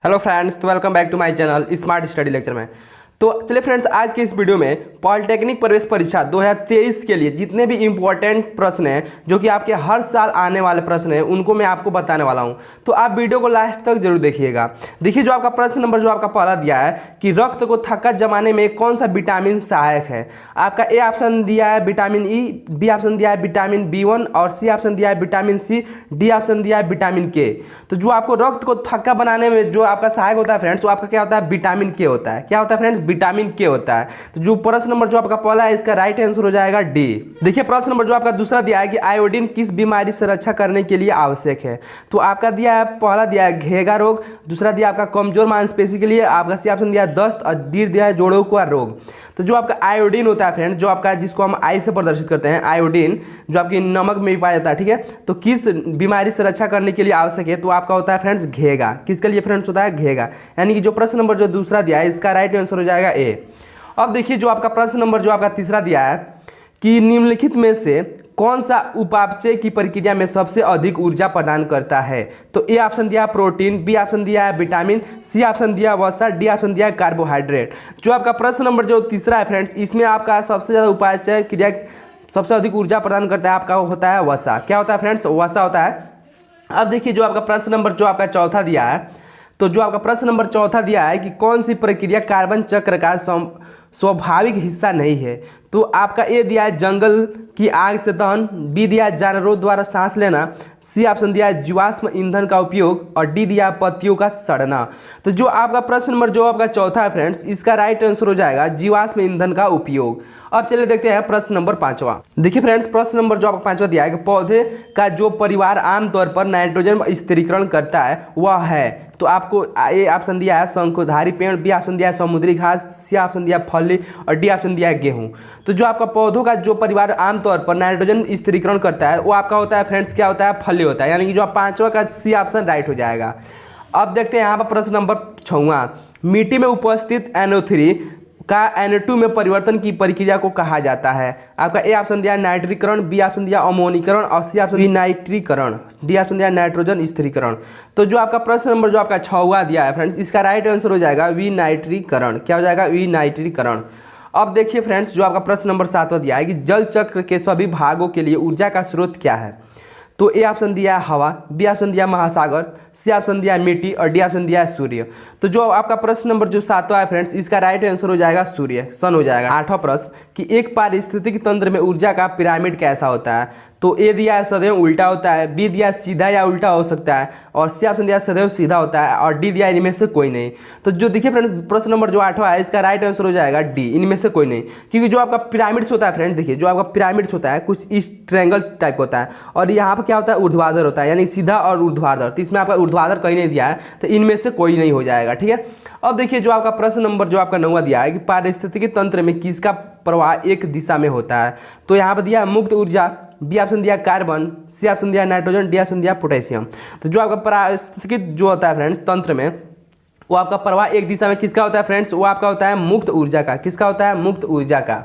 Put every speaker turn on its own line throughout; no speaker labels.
Hello friends, तो welcome back to my channel smart study lecture में। तो चलिए फ्रेंड्स, आज के इस वीडियो में पॉलिटेक्निक प्रवेश परीक्षा 2023 के लिए जितने भी इंपॉर्टेंट प्रश्न हैं जो कि आपके हर साल आने वाले प्रश्न हैं उनको मैं आपको बताने वाला हूं। तो आप वीडियो को लास्ट तक जरूर देखिएगा। देखिए, जो आपका प्रश्न नंबर जो आपका पहला दिया है कि रक्त को थक्का जमाने में कौन सा विटामिन सहायक है। आपका ए ऑप्शन दिया है विटामिन ई, बी ऑप्शन दिया है विटामिन B1 और सी ऑप्शन दिया है विटामिन सी, डी ऑप्शन दिया है विटामिन के। तो जो आपको रक्त को थक्का बनाने में जो आपका सहायक होता है फ्रेंड्स, वो आपका क्या होता है? विटामिन के होता है। क्या होता है फ्रेंड्स? विटामिन के होता है। तो जो प्रश्न नंबर जो आपका पहला है इसका राइट आंसर हो जाएगा डी। देखिए, प्रश्न नंबर जो आपका दूसरा दिया है कि आयोडीन किस बीमारी से रक्षा करने के लिए आवश्यक है। तो आपका दिया है, पहला दिया है घेगा रोग, दूसरा दिया आपका कमजोर मांसपेशी के लिए, आपका सी ऑप्शन दिया है दस्त और डी दिया है जोड़ों का रोग। तो जो आपका आयोडीन होता है फ्रेंड, जो आपका जिसको हम आई से प्रदर्शित करते हैं, आयोडीन जो आपकी नमक में भी पाया जाता है, ठीक है। तो किस बीमारी से रक्षा करने के लिए आवश्यक है, तो आपका होता है फ्रेंड्स घेगा। किसके लिए फ्रेंड्स होता है? घेगा। यानी कि जो प्रश्न नंबर जो दूसरा दिया है इसका राइट आंसर हो जाएगा ए। अब देखिए, जो आपका प्रश्न नंबर जो आपका तीसरा दिया है कि निम्नलिखित में से कौन सा उपापचय की प्रक्रिया में सबसे अधिक ऊर्जा प्रदान करता है। तो ए ऑप्शन दिया है प्रोटीन, बी ऑप्शन दिया है विटामिन, सी ऑप्शन दिया है वसा, डी ऑप्शन दिया है कार्बोहाइड्रेट। जो आपका प्रश्न नंबर जो तीसरा है फ्रेंड्स, इसमें आपका सबसे ज़्यादा उपापचय क्रिया सबसे अधिक ऊर्जा प्रदान करता है, आपका होता है वसा। क्या होता है फ्रेंड्स? वसा होता है। अब देखिए, जो आपका प्रश्न नंबर जो आपका चौथा दिया है, तो जो आपका प्रश्न नंबर चौथा दिया है कि कौन सी प्रक्रिया कार्बन चक्र का स्वाभाविक हिस्सा नहीं है। तो आपका ए दिया है जंगल की आग से दहन, बी दिया है जानवरों द्वारा सांस लेना, सी ऑप्शन दिया है जीवाश्म ईंधन का उपयोग और डी दिया है पत्तियों का सड़ना। तो जो आपका प्रश्न नंबर जो आपका चौथा है फ्रेंड्स, इसका राइट आंसर हो जाएगा जीवाश्म ईंधन का उपयोग। अब चलिए देखते हैं प्रश्न नंबर पांचवा। देखिए फ्रेंड्स, प्रश्न नंबर जो आपका पांचवा दिया है कि पौधे का जो परिवार आमतौर पर नाइट्रोजन स्थिरीकरण करता है वह है। तो आपको ए ऑप्शन दिया है शंकुधारी पेड़, बी ऑप्शन दिया है समुद्री घास, सी ऑप्शन दिया है फली और डी ऑप्शन दिया है गेहूं। तो जो आपका पौधों का जो परिवार आमतौर पर नाइट्रोजन स्थिरीकरण करता है वो आपका होता है फ्रेंड्स, क्या होता है? फली होता है। यानी कि जो पांचवा का सी ऑप्शन राइट हो जाएगा। अब देखते हैं यहाँ पर प्रश्न नंबर छठवां, मिट्टी में उपस्थित NO3 का Na2 में परिवर्तन की प्रक्रिया को कहा जाता है। आपका ए ऑप्शन दिया नाइट्रीकरण, बी ऑप्शन दिया अमोनीकरण और सी ऑप्शन विनाइट्रीकरण, डी ऑप्शन दिया नाइट्रोजन स्थिरीकरण। तो जो आपका प्रश्न नंबर जो आपका छठवां दिया है फ्रेंड्स, इसका राइट आंसर हो जाएगा विनाइट्रीकरण। क्या हो जाएगा? विनाइट्रीकरण। अब देखिए फ्रेंड्स, जो आपका प्रश्न नंबर सातवां दिया है कि जल चक्र के सभी भागों के लिए ऊर्जा का स्रोत क्या है। तो ए ऑप्शन दिया है हवा, बी ऑप्शन दिया महासागर, सी ऑप्शन दिया है मिट्टी और डी ऑप्शन दिया है सूर्य। तो जो आपका प्रश्न नंबर जो सातवां है फ्रेंड्स, इसका राइट आंसर हो जाएगा सूर्य, सन हो जाएगा। आठवां प्रश्न कि एक पारिस्थितिक तंत्र में ऊर्जा का पिरामिड कैसा होता है। तो ए दिया है सदैव उल्टा होता है, बी दिया सीधा या उल्टा हो सकता है और सी ऑप्शन दिया सदैव सीधा होता है और डी दिया इनमें से कोई नहीं। तो जो देखिए फ्रेंड्स, प्रश्न नंबर जो आठवां है इसका राइट आंसर हो जाएगा डी, इनमें से कोई नहीं। क्योंकि जो आपका पिरामिड्स होता है फ्रेंड्स, देखिए जो आपका पिरामिड्स होता है कुछ इस ट्रायंगल टाइप होता है और यहाँ पर क्या होता है? ऊर्ध्वाधर होता है, यानी सीधा और ऊर्ध्वाधर। तो इसमें आपका ऊर्ध्वाधर कहीं नहीं दिया है, तो इनमें से कोई नहीं हो जाएगा, ठीक है। अब देखिए, जो आपका प्रश्न नंबर जो आपका नौवां दिया है कि पारिस्थितिकी तंत्र में किसका प्रवाह एक दिशा में होता है। तो यहाँ पर दिया मुक्त ऊर्जा, बी ऑप्शन दिया कार्बन, सी ऑप्शन दिया नाइट्रोजन, डी ऑप्शन दिया पोटेशियम। तो जो आपका पारिस्थितिकी जो होता है फ्रेंड्स तंत्र में, वो आपका प्रवाह एक दिशा में किसका होता है फ्रेंड्स? वो आपका होता है मुक्त ऊर्जा का। किसका होता है? मुक्त ऊर्जा का।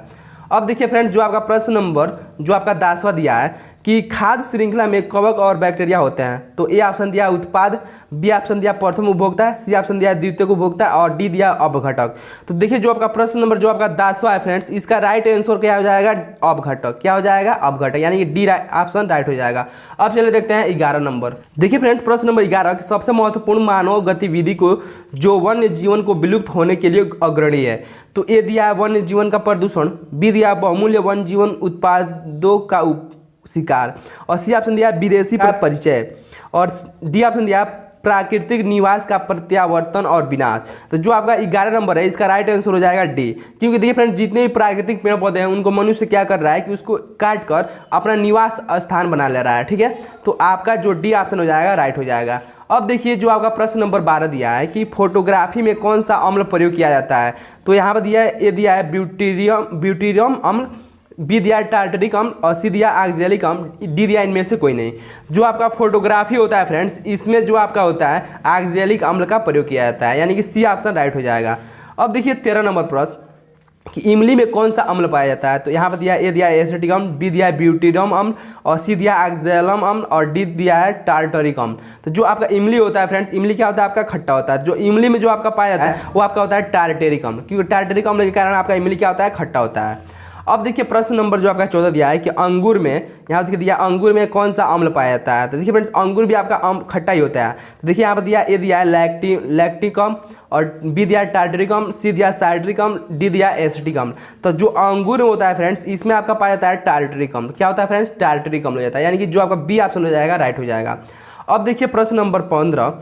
अब देखिए फ्रेंड्स, जो आपका प्रश्न नंबर जो आपका 10वां दिया है कि खाद्य श्रृंखला में कवक और बैक्टीरिया होते हैं। तो ए ऑप्शन दिया उत्पाद, बी ऑप्शन दिया प्रथम उपभोक्ता, सी ऑप्शन दिया द्वितीय उपभोक्ता और डी दिया अपघटक। तो देखिए, जो आपका प्रश्न नंबर जो आपका 10वां है फ्रेंड्स, इसका राइट आंसर क्या हो जाएगा? अपघटक। क्या हो जाएगा? अपघटक, यानी कि डी ऑप्शन राइट हो जाएगा। अब चलिए देखते हैं 11 नंबर। देखिए फ्रेंड्स, प्रश्न नंबर 11 सबसे महत्वपूर्ण मानव गतिविधि को जो वन्य जीवन को विलुप्त होने के लिए अग्रणी है। तो ए दिया वन्य जीवन का प्रदूषण, बी दिया बहुमूल्य वन्य जीवन उत्पादों का शिकार और सी ऑप्शन दिया विदेशी का परिचय और डी ऑप्शन दिया प्राकृतिक निवास का प्रत्यावर्तन और विनाश। तो जो आपका 11 नंबर है इसका राइट आंसर हो जाएगा डी। क्योंकि देखिए फ्रेंड्स, जितने भी प्राकृतिक पेड़ पौधे हैं उनको मनुष्य क्या कर रहा है कि उसको काट कर अपना निवास स्थान बना ले रहा है, ठीक है। तो आपका जो डी ऑप्शन हो जाएगा राइट हो जाएगा। अब देखिए, जो आपका प्रश्न नंबर 12 दिया है कि फोटोग्राफी में कौन सा अम्ल प्रयोग किया जाता है। तो यहाँ पर दिया है, ए दिया है ब्यूटीरियम अम्ल, बी दिया टार्टरिक अम्ल और सी दिया ऑक्जेलिक अम्ल, डी दिया इनमें से कोई नहीं। जो आपका फोटोग्राफी होता है फ्रेंड्स, इसमें जो आपका होता है ऑक्जेलिक अम्ल का प्रयोग किया जाता है, यानी कि सी ऑप्शन राइट हो जाएगा। अब देखिए 13 नंबर प्रश्न कि इमली में कौन सा अम्ल पाया जाता है। तो यहाँ पर दिया ए दिया है एसिटिक अम्ल, बी दिया है ब्यूटेरियम अम्ल, और सी दिया है ऑक्सैलम अम्ल, और डी दिया है टार्टरिक अम्ल। तो जो आपका इमली होता है फ्रेंड्स, इमली क्या होता है आपका खट्टा होता है, जो इमली में जो आपका पाया जाता है वो आपका होता है टार्टरिक अम्ल, क्योंकि टार्टरिक अम्ल के कारण आपका इमली क्या होता है खट्टा होता है। अब देखिए प्रश्न नंबर जो आपका 14 दिया है कि अंगूर में, यहाँ देखिए दिया अंगूर में कौन सा अम्ल पाया जाता है। तो देखिए फ्रेंड्स अंगूर भी आपका खट्टा ही होता है। तो देखिए यहाँ पर दिया ए दिया है लैक्टिक अम्ल, और बी दिया टार्टरिक अम्ल, सी दिया साइट्रिक अम्ल, डी दिया एसिटिक अम्ल। तो जो अंगूर होता है फ्रेंड्स इसमें आपका पाया जाता है टार्टरिक अम्ल। क्या होता है फ्रेंड्स टार्टरिक अम्ल हो जाता है, यानी कि जो आपका बी ऑप्शन हो जाएगा राइट हो जाएगा। अब देखिए प्रश्न नंबर 15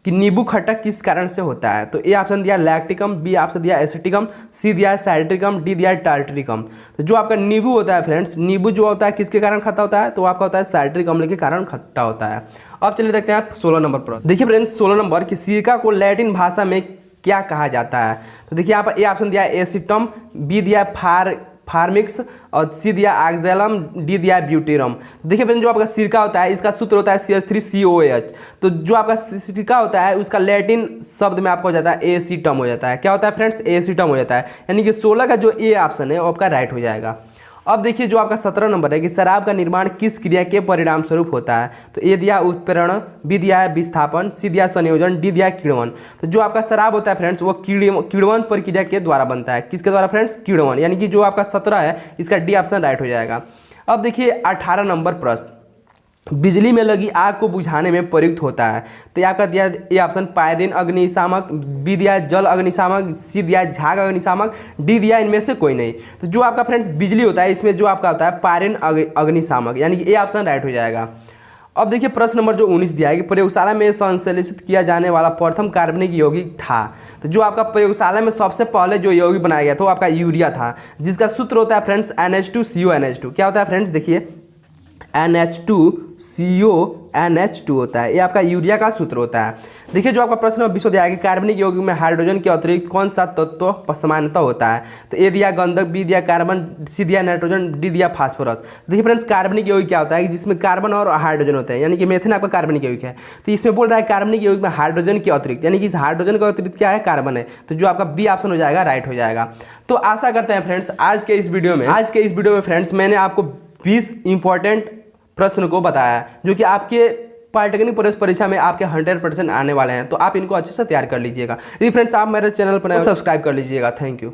कि नींबू खट्टा किस कारण से होता है। तो ए ऑप्शन दिया लैक्टिक अम्ल, बी ऑप्शन दिया एसिटिक अम्ल, सी दिया है साइट्रिक अम्ल, डी दिया है टार्टरिक अम्ल। तो जो आपका नींबू होता है फ्रेंड्स, नींबू जो होता है किसके कारण खट्टा होता है, तो आपका होता है साइट्रिक अम्ल के कारण खट्टा होता है। अब चलिए देखते हैं 16 नंबर पर। देखिए फ्रेंड्स 16 नंबर कि सिरका को लैटिन भाषा में क्या कहा जाता है। तो देखिए यहाँ पर ए ऑप्शन दिया है एसिटम, बी दिया है फार्मिक्स, और सी दिया ऑक्सैलम, डी दिया ब्यूटेरियम। देखिए फ्रेंड्स जो आपका सिरका होता है इसका सूत्र होता है CH3COOH। तो जो आपका सिरका होता है उसका लैटिन शब्द में आपको हो जाता है एसिटम हो जाता है। क्या होता है फ्रेंड्स एसिटम हो जाता है, यानी कि 16 का जो ए ऑप्शन है वो आपका राइट हो जाएगा। अब देखिए जो आपका 17 नंबर है कि शराब का निर्माण किस क्रिया के परिणाम स्वरूप होता है। तो ए दिया उत्प्रेरण, बी दिया है विस्थापन, सी दिया संयोजन, डी दिया किण्वन। तो जो आपका शराब होता है फ्रेंड्स वो किण्वन प्रक्रिया के द्वारा बनता है। किसके द्वारा फ्रेंड्स किण्वन, यानी कि जो आपका 17 है इसका डी ऑप्शन राइट हो जाएगा। अब देखिए 18 नंबर प्रश्न, बिजली में लगी आग को बुझाने में प्रयुक्त होता है। तो आपका दिया ए ऑप्शन पायरीन अग्निशामक, बी दिया जल अग्निशामक, सी दिया झाग अग्निशामक, डी दिया इनमें से कोई नहीं। तो जो आपका फ्रेंड्स बिजली होता है इसमें जो आपका होता है पायरीन अग्निशामक, यानी कि ए ऑप्शन राइट हो जाएगा। अब देखिए प्रश्न नंबर जो 19 दिया है कि प्रयोगशाला में संश्लेषित किया जाने वाला प्रथम कार्बनिक यौगिक था। तो जो आपका प्रयोगशाला में सबसे पहले जो यौगिक बनाया गया था वो आपका यूरिया था, जिसका सूत्र होता है फ्रेंड्स NH2CO NH2। क्या होता है फ्रेंड्स देखिए NH2CO NH2 होता है, ये आपका यूरिया का सूत्र होता है। देखिए जो आपका प्रश्न 20 दिया है कि कार्बनिक यौगिक में हाइड्रोजन के अतिरिक्त कौन सा तत्व समानता होता है। तो ए दिया गंधक, बी दिया कार्बन, सी दिया नाइट्रोजन, डी दिया फास्फोरस। देखिए फ्रेंड्स कार्बनिक यौगिक क्या होता है कि जिसमें कार्बन और हाइड्रोजन होते हैं, यानी कि मेथेन आपका कार्बनिक यौगिक है। तो इसमें बोल रहा है कार्बनिक यौगिक में हाइड्रोजन के अतिरिक्त, यानी कि इस हाइड्रोजन का अतिरिक्त क्या है कार्बन है। तो जो आपका बी ऑप्शन हो जाएगा राइट हो जाएगा। तो आशा करते हैं फ्रेंड्स आज के इस वीडियो में फ्रेंड्स मैंने आपको 20 इंपॉर्टेंट प्रश्न को बताया जो कि आपके पॉलिटेक्निक प्रवेश परीक्षा में आपके 100% आने वाले हैं। तो आप इनको अच्छे से तैयार कर लीजिएगा। यदि फ्रेंड्स आप मेरे चैनल पर सब्सक्राइब कर लीजिएगा। Thank you.